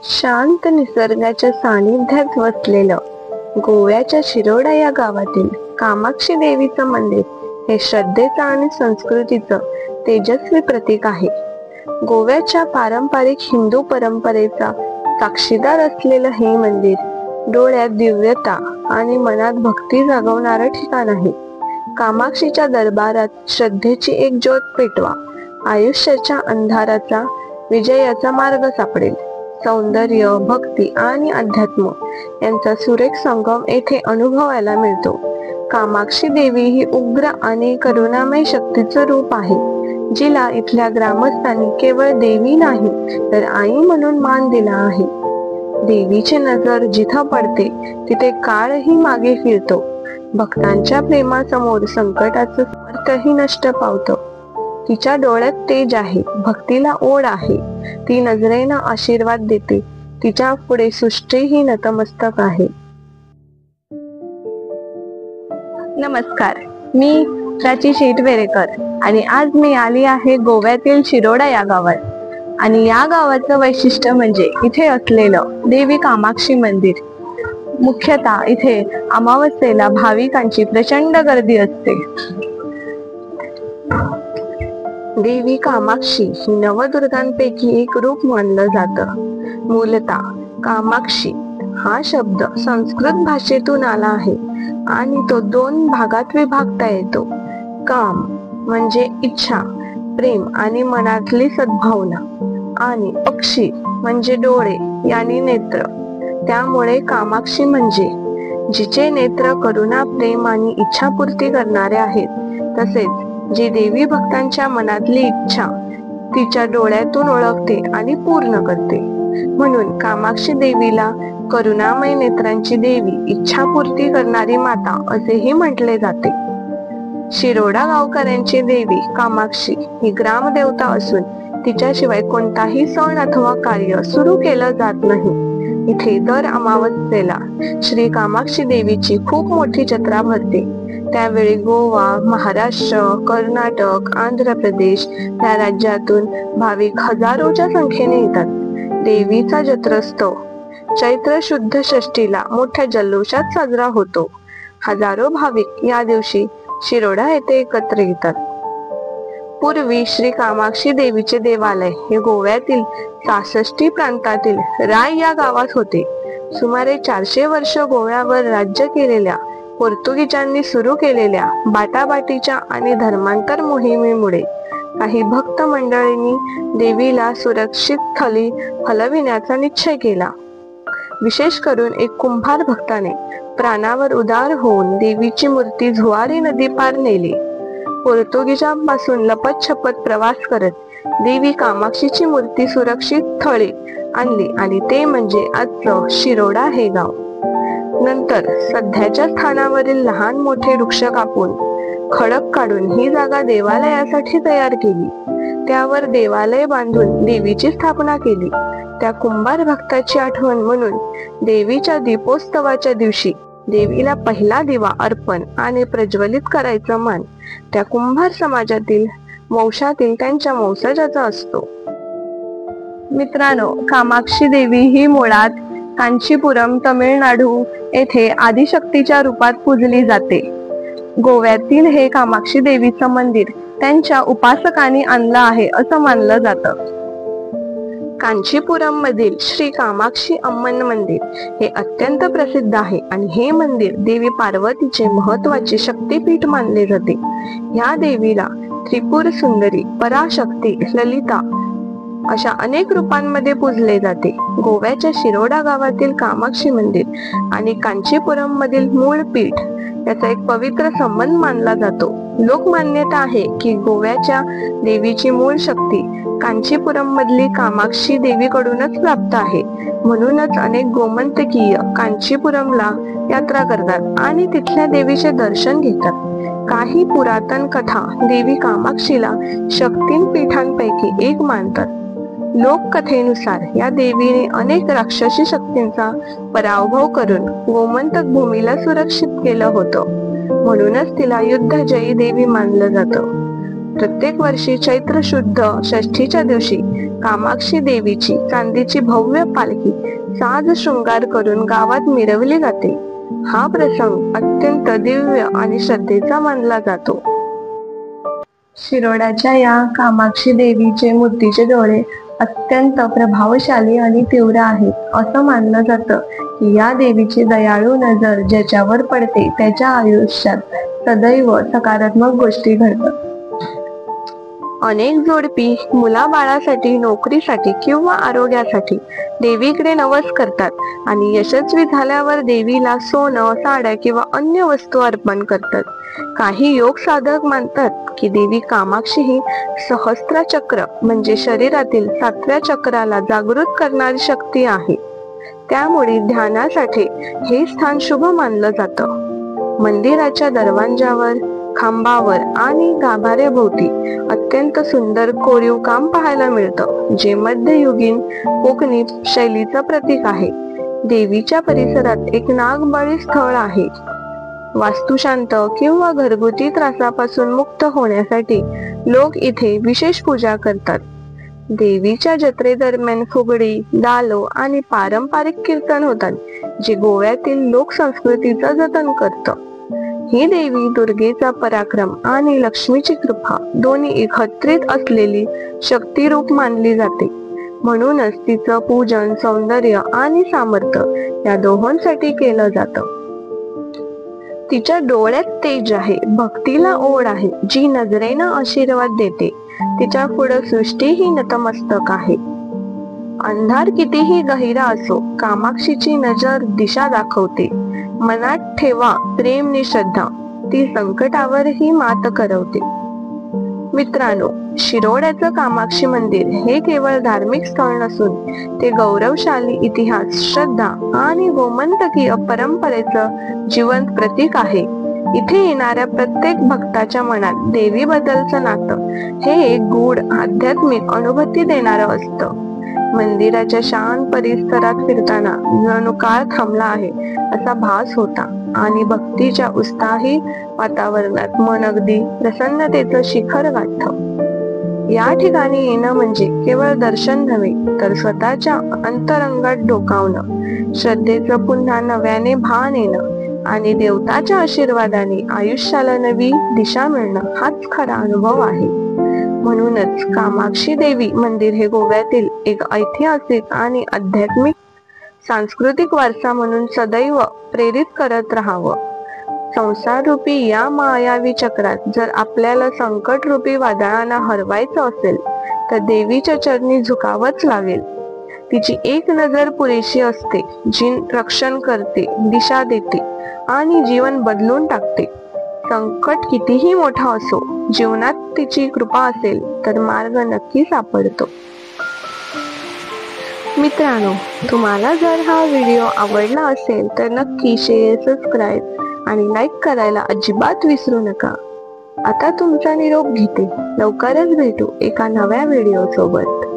शांत निसर्गाच्या सानिध्यात वसलेलं गोव्याच्या शिरोडा या गावातील कामाक्षी देवीचं मंदिर हे श्रद्धेचं आणि संस्कृतीचं तेजस्वी प्रतीक आहे. गोव्याच्या पारंपरिक हिंदू परंपरेचा साक्षीदार असलेलं हे मंदिर डोळ्यात दिव्यता आणि मनात भक्ती जागवणारं ठिकाण आहे. कामाक्षीच्या दरबारात श्रद्धेची एक ज्योत पेटवा, आयुष्याच्या अंधाराचा विजयाचा मार्ग सापडेल. सौंदर्य, भक्ती आणि अध्यात्म यांचा सुरेख संगम येथे अनुभवायला मिळतो. कामाक्षी देवी ही उग्र आणि करुणामय शक्तीचं रूप आहे, जिला इथल्या ग्रामस्थांनी केवळ देवी नाही तर आई म्हणून मान दिला आहे. देवीची नजर जिथं पडते तिथे काळही मागे फिरतो. भक्तांच्या प्रेमासमोर संकटाचं सामर्थ्यही नष्ट पावतं. तिच्या डोळ्यात तेज आहे, भक्तीला ओढ आहे. ती नजरेनं आशीर्वाद देते. तिच्या पुढे सृष्टीही नतमस्तक आहे. नमस्कार, मी प्राची शेटवेरेकर आणि आज मी आली आहे गोव्यातील शिरोडा या गावात. आणि या गावाचं वैशिष्ट्य म्हणजे इथे असलेलं देवी कामाक्षी मंदिर. मुख्यतः इथे अमावस्येला भाविकांची प्रचंड गर्दी असते. देवी कामाक्षी ही नवदुर्गांपैकी एक रूप मानलं जातं. मूलतः कामाक्षी हा शब्द संस्कृत भाषेतून आला आहे आणि तो दोन भागात विभागता येतो. काम म्हणजे इच्छा, प्रेम आणि मनातली सद्भावना, आणि अक्षी म्हणजे डोळे यानी नेत्र. त्यामुळे कामाक्षी म्हणजे जिचे नेत्र करुणा, प्रेम आणि इच्छापूर्ती करणारे आहेत. तसेच जी देवी भक्तांच्या मनातली इच्छा तिच्या डोळ्यातून ओळखते आणि पूर्ण करते. म्हणून कामाक्षी देवीला करुणामय नेत्रांची देवी, इच्छापूर्ती करणारी माता असेही म्हटले जाते. शिरोडा गावकऱ्यांची देवी कामाक्षी ही ग्रामदेवता असून तिच्याशिवाय कोणताही सण अथवा कार्य सुरू केलं जात नाही. इथे दर अमावस्येला श्री कामाक्षी देवीची खूप मोठी जत्रा भरते. त्यावेळी गोवा, महाराष्ट्र, कर्नाटक, आंध्र प्रदेश या राज्यातून भाविक हजारोच्या संख्येने येतात. देवीचा जत्रोत्सव चैत्र शुद्ध षष्टीला मोठ्या जल्लोषात साजरा होतो. हजारो भाविक या दिवशी शिरोडा येथे एकत्र येतात. पूर्वी श्री कामाक्षी देवीचे देवालय हे गोव्यातील 66 प्रांतातील राय या गावात होते. सुमारे 400 वर्ष गोव्यावर राज्य केलेल्या पोर्तुगीजांनी सुरू केलेल्या बाटाबाटीच्या आणि धर्मांतर मोहिमेमुळे काही भक्त मंडळींनी देवीला सुरक्षित स्थळी हलविण्याचा निश्चय केला. विशेष करून एक कुंभार भक्ताने प्राणावर उदार होऊन देवीची मूर्ती झुआरी नदी पार नेली. पोर्तुगीजांपासून लपत-छपत प्रवास करत देवी कामाक्षीची मूर्ती सुरक्षित स्थळी आणली आणि ते म्हणजे आजचं शिरोडा हे गाव. नंतर सध्याच्या स्थानावरील लहान मोठे वृक्ष कापून खडक काढून ही जागा देवालयासाठी तयार केली. त्यावर देवालय बांधून देवीची स्थापना केली. त्या कुंभार भक्ताची आठवण म्हणून देवीच्या दीपोत्सवाच्या दिवशी देवीला पहिला दिवा अर्पण आणि प्रज्वलित करायचा मान त्या कुंभार समाजातील वंशातील त्यांच्या वंशजाचा असतो. मित्रांनो, कामाक्षी देवी ही मुळात कांचीपुरम, तमिळनाडू येथे आदिशक्तीच्या रूपात पूजली जाते. गोव्यातील हे कामाक्षी देवीचं मंदिर त्यांच्या उपासकांनी आणलं आहे असं मानलं जातं. कांचीपुरम मधील श्री कामाक्षी अम्मन मंदिर हे अत्यंत प्रसिद्ध आहे आणि हे मंदिर देवी पार्वतीचे महत्वाचे शक्तीपीठ मानले जाते. या देवीला त्रिपुर सुंदरी, पराशक्ती, ललिता अशा अनेक रूपांमध्ये पूजले जाते. गोव्याच्या शिरोडा गावातील कामाक्षी मंदिर आणि कांचीपुरम मधील मूळ पीठ याचा एक पवित्र संबंध मानला जातो. लोकमान्यता आहे की गोव्याच्या देवीची मूळ शक्ती कांचीपुरम मधली कामाक्षी देवीकडूनच प्राप्त आहे. म्हणूनच अनेक गोमंतकीय कांचीपुरमला यात्रा करतात आणि तिथल्या देवीचे दर्शन घेतात. काही पुरातन कथा देवी कामाक्षीला शक्तीपीठांपैकी एक मानतात. लोककथेनुसार या देवीने अनेक राक्षसी शक्तींचा पराभव करून गोमंतक भूमीला सुरक्षित केलं होतं. म्हणूनच तिला युद्धजयी देवी मानलं जातं. प्रत्येक वर्षी चैत्र शुद्ध षष्ठीच्या दिवशी कामाक्षी देवीची चांदीची भव्य पालखी साज शृंगार करून गावात मिरवली जाते. हा प्रसंग अत्यंत दिव्य आणि श्रद्धेचा मानला जातो. शिरोड्याच्या या कामाक्षी देवीचे मूर्तीचे डोळे अत्यंत प्रभावशाली आणि तीव्र आहेत. असं मानलं जातं की या देवीची दयाळू नजर ज्याच्यावर पडते त्याच्या आयुष्यात सदैव सकारात्मक गोष्टी घडतात. अनेक जोडपी मुलाबाळासाठी, नोकरीसाठी किंवा आरोग्यासाठी देवीकडे नवस करतात आणि यशस्वी झाल्यावर देवीला सोनं, साड्या किंवा अन्य वस्तू अर्पण करतात. काही योग साधक मानतात की देवी कामाक्षी ही सहस्त्र चक्र म्हणजे शरीरातील 7व्या चक्राला जागृत करणारी शक्ती आहे. त्यामुळे ध्यानासाठी हे स्थान शुभ मानलं जातं. मंदिराच्या दरवाजावर, खांबावर आणि गाभाऱ्याभोवती अत्यंत सुंदर कोरीव काम पाहायला मिळतं, जे मध्ययुगीन कोकणी शैलीचं प्रतीक आहे. देवीच्या परिसरात एक नागबळी स्थळ आहे. वास्तुशांत किंवा घरगुती त्रासापासून मुक्त होण्यासाठी लोक इथे विशेष पूजा करतात. देवीच्या जत्रेदरम्यान फुगडी, डालो आणि पारंपरिक कीर्तन होतात, जे गोव्यातील लोकसंस्कृतीचं जतन करतं. ही देवी दुर्गेचा पराक्रम आणि लक्ष्मीची कृपा दोन्ही एकत्रित असलेली शक्तिरूप मानली जाते. म्हणूनच तिचं पूजन सौंदर्य आणि सामर्थ्य या दोहोंसाठी केलं जातं. तिच्या डोळ्यात तेज आहे, भक्तीला ओढ आहे, जी नजरेनं आशीर्वाद देते. तिच्या पुढं सृष्टी ही नतमस्तक आहे. अंधार कितीही गहिरा असो, कामाक्षीची नजर दिशा दाखवते. मनात ठेवा प्रेम नि श्रद्धा, ती संकटावरही मात करवते. मित्रांनो, शिरोड्याचं कामाक्षी मंदिर हे केवळ धार्मिक स्थळ नसून ते गौरवशाली इतिहास, श्रद्धा आणि गोमंतकीय परंपरेचं जिवंत प्रतीक आहे. इथे येणाऱ्या प्रत्येक भक्ताच्या मनात देवीबद्दलचं नातं हे एक गूढ आध्यात्मिक अनुभूती देणारं असतं. मंदिराच्या शांत परिसरात फिरताना जणू काळ थांबला आहे असा भास होता आणि भक्तीच्या उत्साही वातावरणात मन अगदी प्रसन्नतेचं शिखर गाठतं. या ठिकाणी येणं म्हणजे केवळ दर्शन नव्हे, तर स्वतःच्या अंतरंगात डोकावणं, श्रद्धेचं पुन्हा नव्याने भान येणं आणि देवताच्या आशीर्वादाने आयुष्याला नवी दिशा मिळणं हाच खरा अनुभव आहे. म्हणूनच कामाक्षी देवी मंदिर हे गोव्यातील एक ऐतिहासिक आणि आध्यात्मिक सांस्कृतिक वारसा म्हणून सदैव प्रेरित करत राहावं. संसाररूपी या मायावी चक्रात जर आपल्याला संकटरूपी वादळांना हरवायचं असेल तर देवीच्या चरणी झुकावंच लागेल. तिची एक नजर पुरेशी असते, जी रक्षण करते, दिशा देते आणि जीवन बदलून टाकते. संकट कितीही मोठं असो, जीवनात तिची कृपा असेल तर मार्ग नक्की सापडतो. मित्रांनो, तुम्हाला जर हा व्हिडिओ आवडला असेल तर नक्की शेअर, सबस्क्राईब आणि लाईक करायला अजिबात विसरू नका. आता तुमचा निरोप घेते. लवकरच भेटू एका नव्या व्हिडिओ सोबत.